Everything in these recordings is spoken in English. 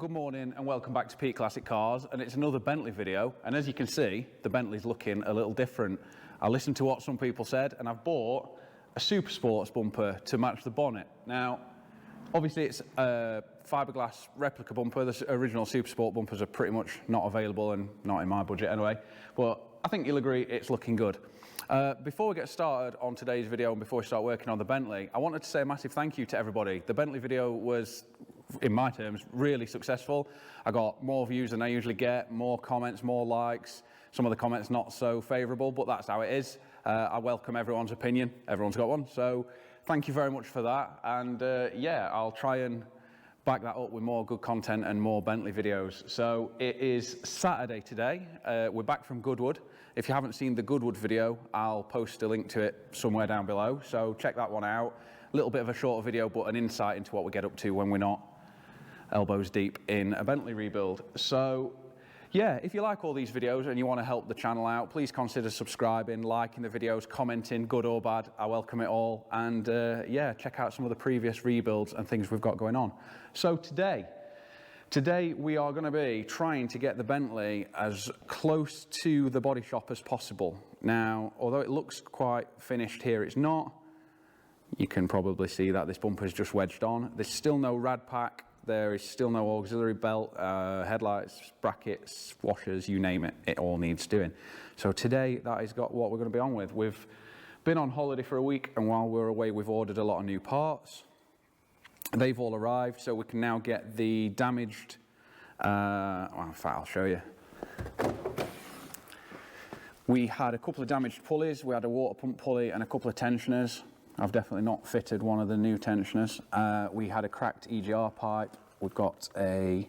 good morning and welcome back to Pete Classic Cars, and it's another Bentley video, and as you can see the Bentley's looking a little different. I listened to what some people said and I've bought a Super Sports bumper to match the bonnet. Now obviously it's a fiberglass replica bumper. The original Super Sport bumpers are pretty much not available and not in my budget anyway, but I think you'll agree it's looking good. Before we get started on today's video and before we start working on the Bentley, I wanted to say a massive thank you to everybody. The Bentley video was, in my terms, really successful. I got more views than I usually get, more comments, more likes. Some of the comments not so favourable, but that's how it is. I welcome everyone's opinion. Everyone's got one. So thank you very much for that. And yeah, I'll try and back that up with more good content and more Bentley videos. So it is Saturday today. We're back from Goodwood. If you haven't seen the Goodwood video, I'll post a link to it somewhere down below. So check that one out. A little bit of a shorter video, but an insight into what we get up to when we're not elbows deep in a Bentley rebuild. So yeah, if you like all these videos and you want to help the channel out, please consider subscribing, liking the videos, commenting, good or bad. I welcome it all. And yeah, check out some of the previous rebuilds and things we've got going on. So today we are going to be trying to get the Bentley as close to the body shop as possible. Now, although it looks quite finished here, it's not. You can probably see that this bumper is just wedged on. There's still no rad pack. There is still no auxiliary belt, headlights, brackets, washers, you name it, it all needs doing. So today that is what we're going to be on with. We've been on holiday for a week, and while we're away we've ordered a lot of new parts. They've all arrived, so we can now get the damaged, well, in fact I'll show you. We had a couple of damaged pulleys, we had a water pump pulley and a couple of tensioners. I've definitely not fitted one of the new tensioners. We had a cracked EGR pipe. We've got a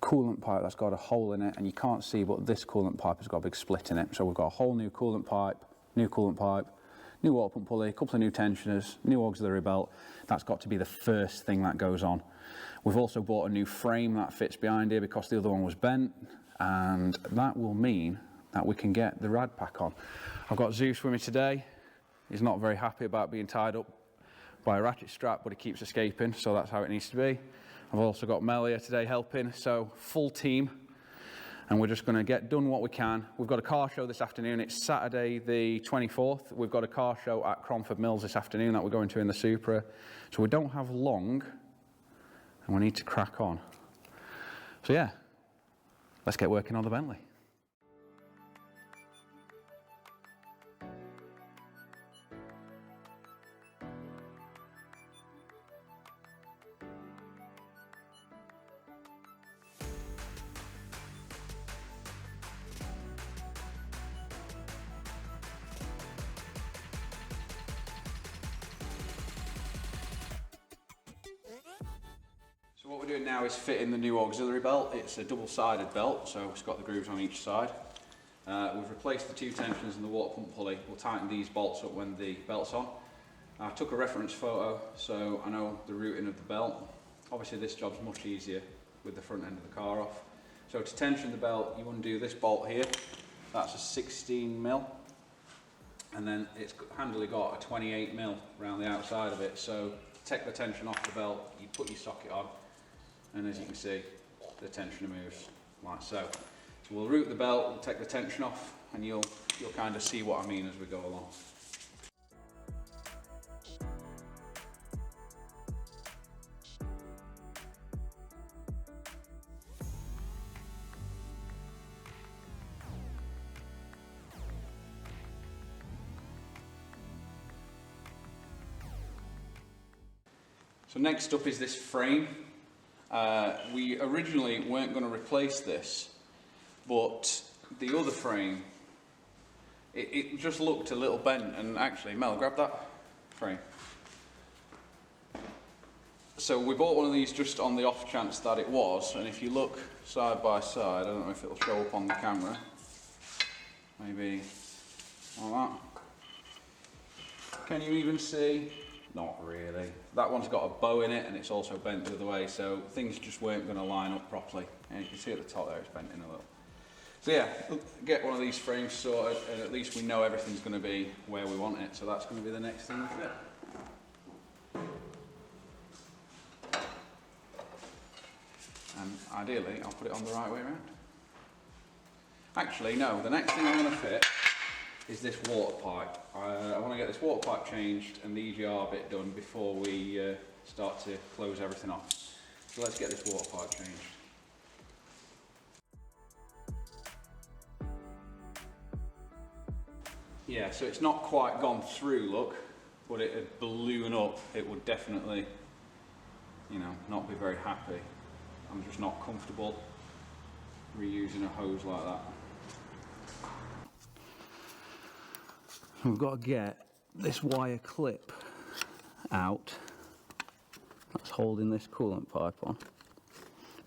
coolant pipe that's got a hole in it, and you can't see, but this coolant pipe has got a big split in it. So we've got a whole new coolant pipe, new water pump pulley, a couple of new tensioners, new auxiliary belt. That's got to be the first thing that goes on. We've also bought a new frame that fits behind here because the other one was bent, and that will mean that we can get the rad pack on. I've got Zeus with me today. He's not very happy about being tied up by a ratchet strap, but he keeps escaping, so that's how it needs to be. I've also got Mel here today helping, so full team, and we're just going to get done what we can. We've got a car show this afternoon. It's Saturday the 24th. We've got a car show at Cromford Mills this afternoon that we're going to in the Supra, so we don't have long, and we need to crack on. So yeah, let's get working on the Bentley. So what we're doing now is fitting the new auxiliary belt. It's a double-sided belt, so it's got the grooves on each side. We've replaced the two tensioners and the water pump pulley. We'll tighten these bolts up when the belt's on. I took a reference photo so I know the routing of the belt. Obviously this job's much easier with the front end of the car off. So to tension the belt, you undo this bolt here. That's a 16mm. And then it's handily got a 28mm around the outside of it. So to take the tension off the belt, you put your socket on, and as you can see, the tensioner moves like so. So we'll route the belt, we'll take the tension off, and you'll kind of see what I mean as we go along. So next up is this frame. We originally weren't going to replace this, but the other frame, it just looked a little bent, and actually, Mel, grab that frame. So we bought one of these just on the off chance that it was, and if you look side by side, I don't know if it'll show up on the camera, maybe like that. Can you even see? Not really. That one's got a bow in it and it's also bent the other way, so things just weren't going to line up properly. And you can see at the top there it's bent in a little. So yeah, get one of these frames sorted, and at least we know everything's going to be where we want it, so that's going to be the next thing, isn't it? and ideally I'll put it on the right way around. Actually no, the next thing I'm going to fit is this water pipe. I want to get this water pipe changed and the EGR bit done before we start to close everything off. So let's get this water pipe changed. Yeah, so it's not quite gone through, look, but it had ballooned up. It would definitely, you know, not be very happy. I'm just not comfortable reusing a hose like that. We've got to get this wire clip out that's holding this coolant pipe on,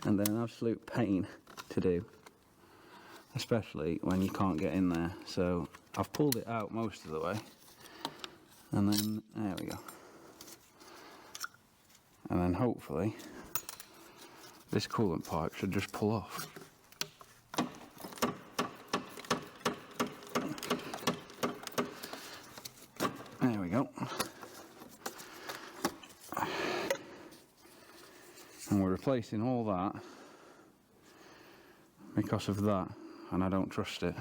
and then an absolute pain to do, especially when you can't get in there. So I've pulled it out most of the way, and then there we go, and then hopefully this coolant pipe should just pull off. There we go. And we're replacing all that because of that, and I don't trust it.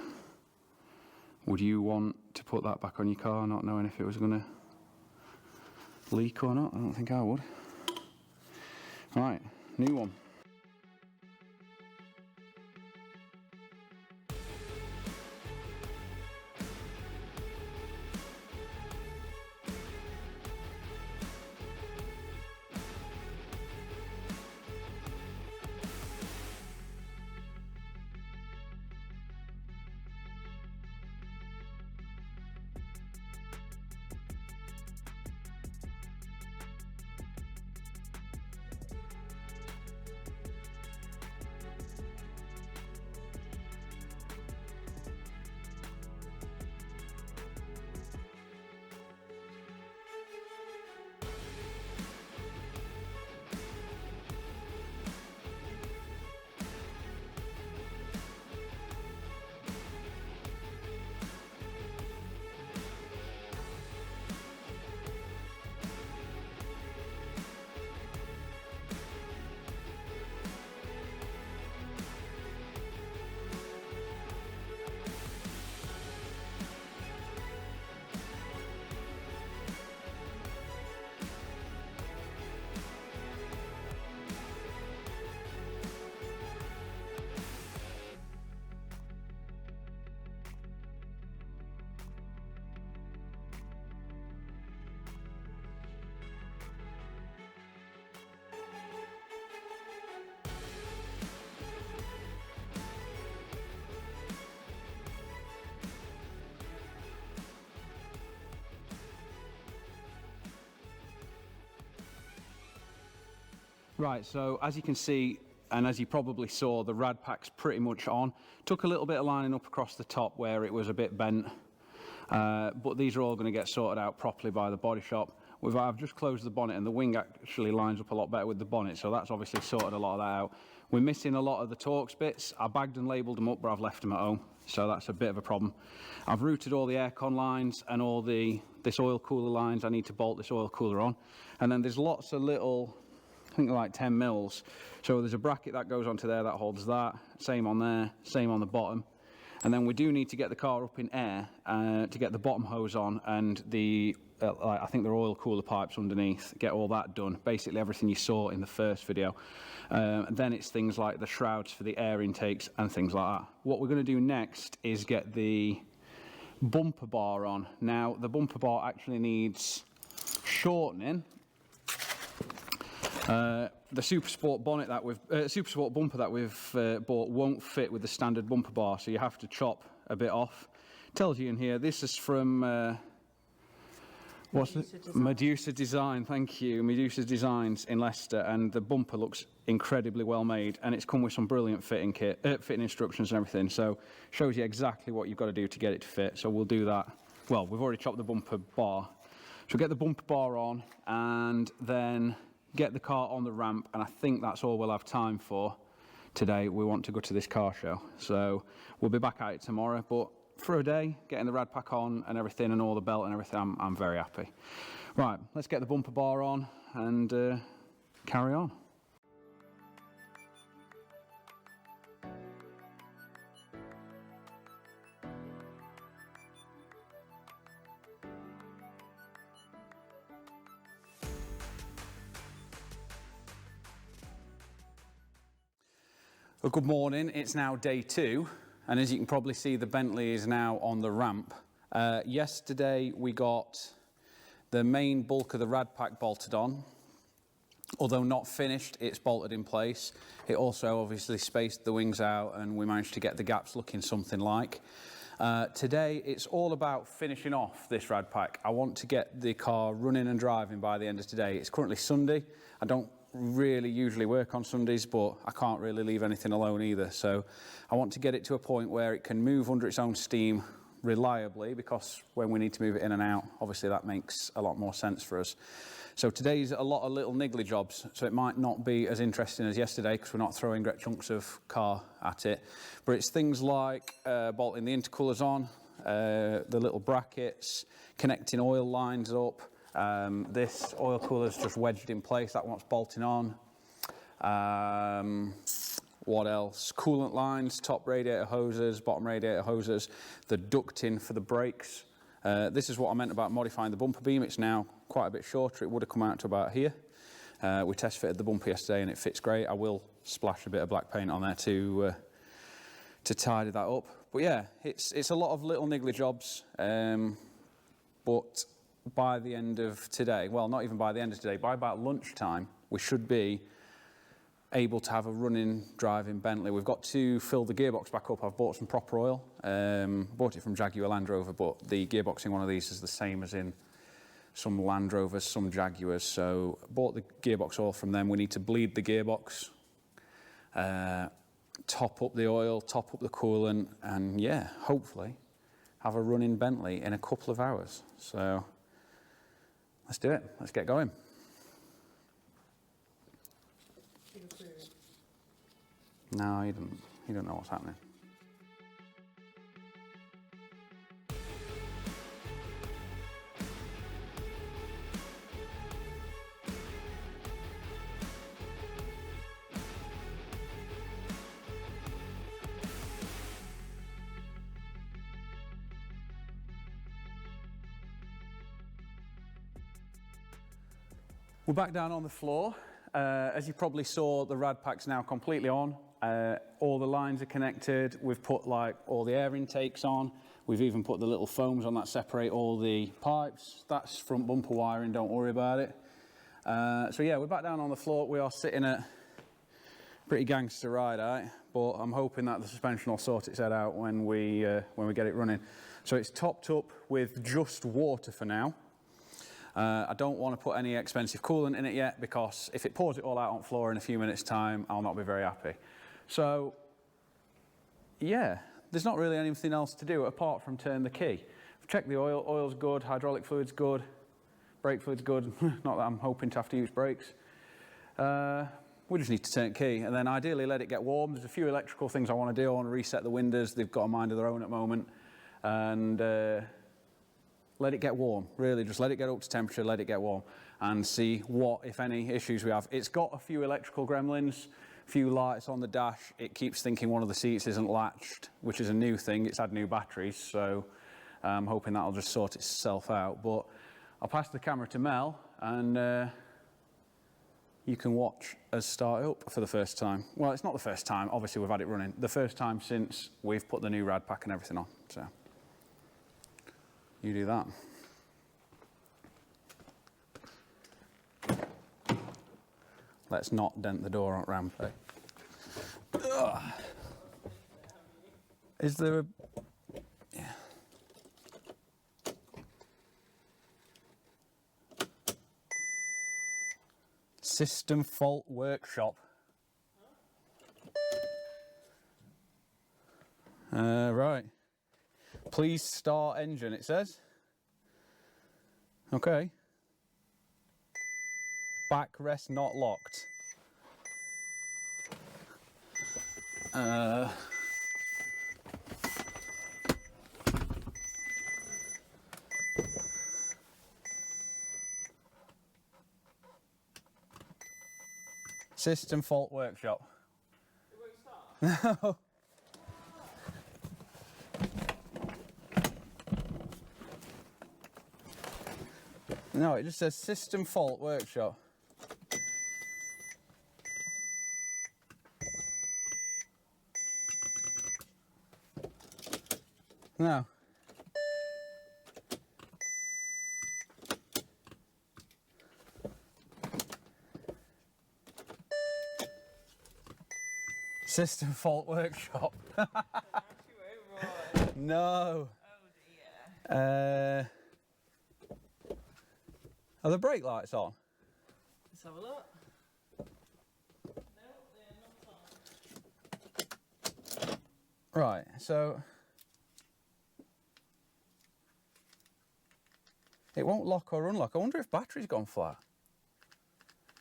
Would you want to put that back on your car not knowing if it was going to leak or not? I don't think I would. Right, new one. Right, so as you can see, and as you probably saw, the rad pack's pretty much on. Took a little bit of lining up across the top where it was a bit bent, but these are all going to get sorted out properly by the body shop. I've just closed the bonnet, and the wing actually lines up a lot better with the bonnet, so that's obviously sorted a lot of that out. We're missing a lot of the Torx bits. I bagged and labelled them up, but I've left them at home, so that's a bit of a problem. I've routed all the aircon lines and all this oil cooler lines. I need to bolt this oil cooler on, and then there's lots of little, I think like 10 mils. So there's a bracket that goes onto there that holds that. Same on there, same on the bottom. And then we do need to get the car up in air to get the bottom hose on and the, I think they're oil cooler pipes underneath, get all that done. Basically everything you saw in the first video. Then it's things like the shrouds for the air intakes and things like that. What we're going to do next is get the bumper bar on. Now the bumper bar actually needs shortening. The Super Sport bonnet that Super Sport bumper that we've bought won't fit with the standard bumper bar, so you have to chop a bit off. Tells you in here, this is from Medusa Design. Thank you, Medusa Designs in Leicester, and the bumper looks incredibly well made, and it's come with some brilliant fitting instructions and everything. So shows you exactly what you've got to do to get it to fit. So we'll do that. Well, we've already chopped the bumper bar, so we'll get the bumper bar on, and then get the car on the ramp, and I think that's all we'll have time for today. We want to go to this car show, so we'll be back at it tomorrow, but for a day, getting the rad pack on and everything and all the belt and everything, I'm very happy. Right, let's get the bumper bar on and carry on. Well, good morning, it's now day 2, and as you can probably see, the Bentley is now on the ramp. Yesterday we got the main bulk of the rad pack bolted on. Although not finished, it's bolted in place. It also obviously spaced the wings out and we managed to get the gaps looking something like. Today it's all about finishing off this rad pack. I want to get the car running and driving by the end of today. It's currently Sunday. I don't really usually work on Sundays, but I can't really leave anything alone either. So I want to get it to a point where it can move under its own steam reliably, because when we need to move it in and out, obviously that makes a lot more sense for us. So today's a lot of little niggly jobs, so it might not be as interesting as yesterday because we're not throwing great chunks of car at it. But it's things like bolting the intercoolers on, the little brackets, connecting oil lines up. This oil cooler's just wedged in place, that one's bolting on. What else? Coolant lines, top radiator hoses, bottom radiator hoses, the ducting for the brakes. This is what I meant about modifying the bumper beam. It's now quite a bit shorter. It would have come out to about here. We test fitted the bumper yesterday and it fits great. I will splash a bit of black paint on there to tidy that up. But yeah, it's a lot of little niggly jobs. But by the end of today, well, not even by the end of today, by about lunchtime, we should be able to have a running, driving Bentley. We've got to fill the gearbox back up. I've bought some proper oil. Bought it from Jaguar Land Rover, but the gearbox in one of these is the same as in some Land Rovers, some Jaguars. So bought the gearbox oil from them. We need to bleed the gearbox, top up the oil, top up the coolant, and yeah, hopefully have a running Bentley in a couple of hours. So let's do it. Let's get going. No, you don't know what's happening. We're back down on the floor. As you probably saw, the rad pack's now completely on. All the lines are connected. We've put like all the air intakes on. We've even put the little foams on that separate all the pipes. That's front bumper wiring, don't worry about it. So yeah, we're back down on the floor. We are sitting at pretty gangster ride, right? But I'm hoping that the suspension will sort its head out when we get it running. So it's topped up with just water for now. I don't want to put any expensive coolant in it yet, because if it pours it all out on the floor in a few minutes' time, I'll not be very happy. So, yeah, there's not really anything else to do apart from turn the key. I've checked the oil. Oil's good, hydraulic fluid's good, brake fluid's good. Not that I'm hoping to have to use brakes. We just need to turn the key and then ideally let it get warm. There's a few electrical things I want to do. I want to reset the windows. They've got a mind of their own at the moment. And let it get warm, really, just let it get up to temperature, let it get warm, and see what, if any, issues we have. It's got a few electrical gremlins, a few lights on the dash. It keeps thinking one of the seats isn't latched, which is a new thing. It's had new batteries, so I'm hoping that'll just sort itself out. But I'll pass the camera to Mel, and you can watch us start it up for the first time. Well, it's not the first time, obviously we've had it running. The first time since we've put the new rad pack and everything on, so. You do that. Let's not dent the door on ramp. Is there a... Yeah. System fault workshop. Right. Please start engine, it says. Okay. Backrest not locked. System fault workshop. It won't start? No. No, it just says system fault workshop. No. System fault workshop. No. Oh dear. Are the brake lights on? Let's have a look. No, they're not on. Right, so it won't lock or unlock. I wonder if battery's gone flat.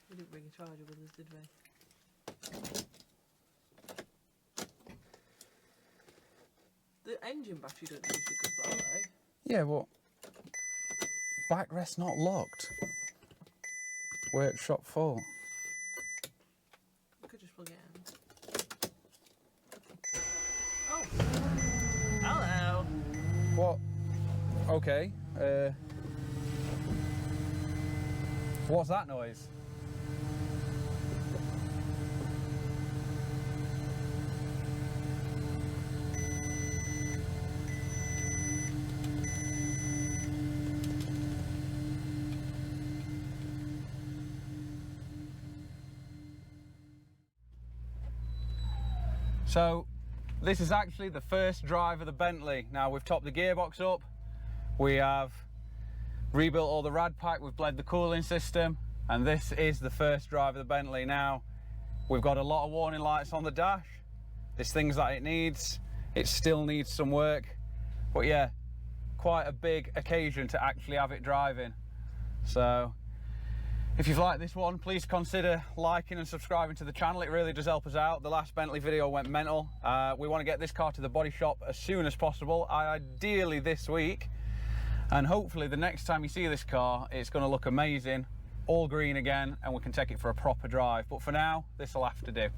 We didn't bring a charger with us, did we? The engine battery don't usually go flat, though. Yeah, well, backrest not locked. Workshop full. We could just plug it in. Oh! Hello! What? Okay. What's that noise? So, this is actually the first drive of the Bentley. Now, we've topped the gearbox up, we have rebuilt all the rad pack, we've bled the cooling system, and this is the first drive of the Bentley. Now, we've got a lot of warning lights on the dash. There's things that it needs. It still needs some work. But yeah, quite a big occasion to actually have it driving. So, if you've liked this one, please consider liking and subscribing to the channel. It really does help us out. The last Bentley video went mental. We want to get this car to the body shop as soon as possible, ideally this week. And hopefully the next time you see this car, it's going to look amazing, all green again, and we can take it for a proper drive. But for now, this will have to do.